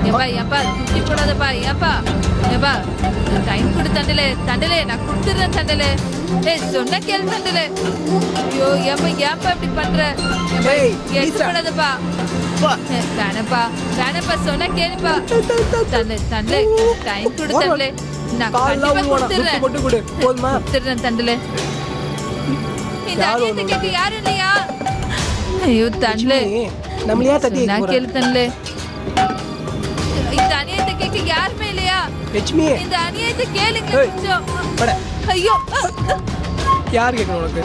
ஏப்பா ஏப்பா துட்டி போடாதப்பா ஏப்பா ஏப்பா டைம் கொடு தண்டலே தண்டலே நான் கொடுத்துறேன் தண்டலே ஏய் சொன்ன கேளு தண்டலே ஐயோ ஏப்பா ஏப்பா இப்படி பண்ற கேட்க போடாதப்பா வேணப்பா வேணப்பா சொன்ன கேளுப்பா தண்டலே தண்டலே டைம் கொடு தண்டலே நான் கண்டிப்பா கொடுத்துறேன் தண்டலே இந்த அநியத்தை கேட்க யாரும் இல்லையா ஐயோ தண்டலே நம்மளையா தட்டி நான் கேளு தண்டலே இந்த அநியத்தை கேட்க யாருமே இல்லையா லட்சுமி இந்த அநியத்தை கேளுங்க கொஞ்சம் ஐயோ யார் கேட்கணும் உனக்கு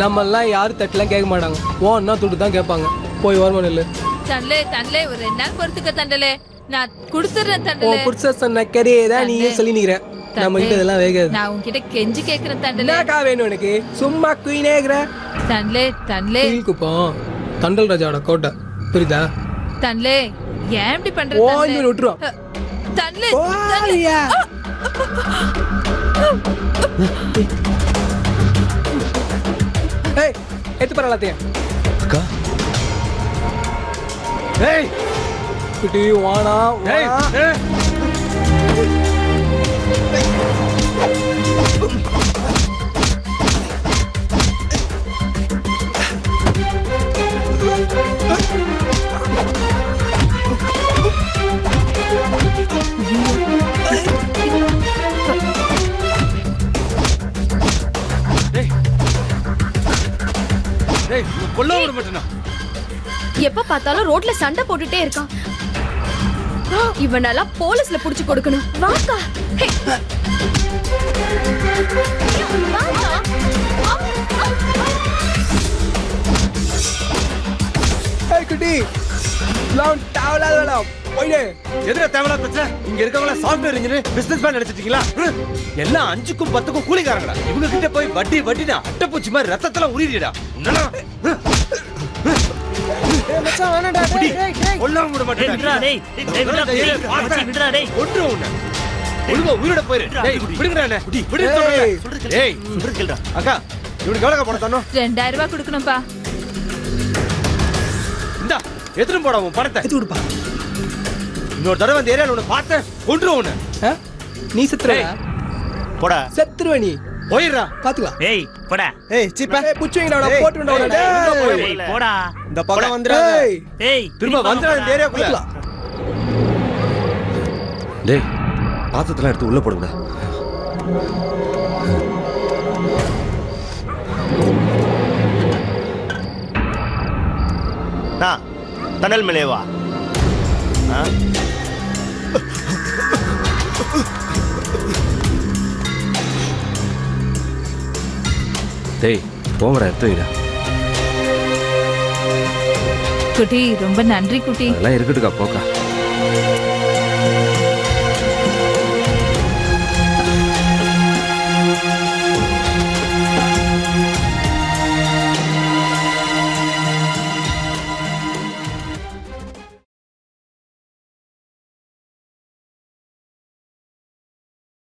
நம்ம எல்லாம் யாரு தட்டலாம் கேட்க மாட்டாங்க ஓன்னா துட்டு தான் கேட்பாங்க போய் வருமானம் இல்ல தண்டலே தண்டலே ஒரு 2 நாள் பொறுத்துக்க தண்டலே நான் கொடுத்துறேன் தண்டலே புருஷ சொன்ன கரியேதான் நீயே சொல்லி நிக்கிற நம்ம கிட்ட இதெல்லாம் வேகாது நான் உன்கிட்ட கெஞ்சி கேக்குறேன் தண்டலே என்னக்கா வேணும் எனக்கு சும்மா குயினேங்கற தண்டலே தண்டலே குப்பம் தண்டல் ராஜாவோட கோட்டை புரியுதா தண்டலே ஏன் இப்படி பண்ற ஓஞ்சு விட்டுறோம் தண்டலே ஓயா ஏய் எத்து பரலாதே அக்கா ஏய் குட்டி வானா ஏய் கொல்ல விட மாட்டேனா எப்ப பார்த்தாலும் ரோட்ல சண்டை போட்டுட்டே இருக்கான் இவனால போலீஸ்ல புடிச்சு கொடுக்கணும் வாக்கா ஏய் குட்டி லான் டவலால வேணா போய்டே எதுல தேவலா பிரச்சனை இங்க இருக்கவங்க சாஃப்ட்வேர் இன்ஜினியர் பிசினஸ் மேன் நினைச்சிட்டீங்களா எல்லாம் 5க்கும் 10க்கும் கூலிக்காரங்கடா இவங்க கிட்ட போய் வட்டி வட்டினா அட்டப்பூச்சி மாதிரி ரத்தத்துல உரிறிடா என்னடா ஏய் மச்சான் வேணாடா டேய் டேய் கொல்ல விட மாட்டேடா டேய் விடுடா டேய் ஒன்று உன்னை ஒழுங்கா உயிரோட போயிரு டேய் விடுங்கடா என்ன விடு சொல்றேன் டேய் சொல்றது கேளுடா அக்கா இவனுக்கு எவ்வளவு போட தரணும் 2000 ரூபாய் கொடுக்கணும்பா இந்தா எதுவும் போட உன் பணத்தை எது விடுப்பா இன்னொரு தடவை அந்த ஏரியால உன்னை பார்த்தேன் கொன்றுவோம் உன்னை நீ செத்துற போடா செத்துருவ நீ போயிடுறா பாத்துக்கலாம் ஏய் போடா ஏய் சீப்பா புச்சுங்கடா போட்டுடா ஏய் போடா இந்த பக்கம் வந்துறாத ஏய் திரும்ப வந்துறா இந்த ஏரியாக்குள்ள டேய் பாத்திரத்தெல்லாம் எடுத்து உள்ள போடுங்க ना टनल में लेवा டேய் போங்கடா எடுத்துடா குட்டி ரொம்ப நன்றி குட்டி அதெல்லாம் இருக்கட்டுக்கா போக்கா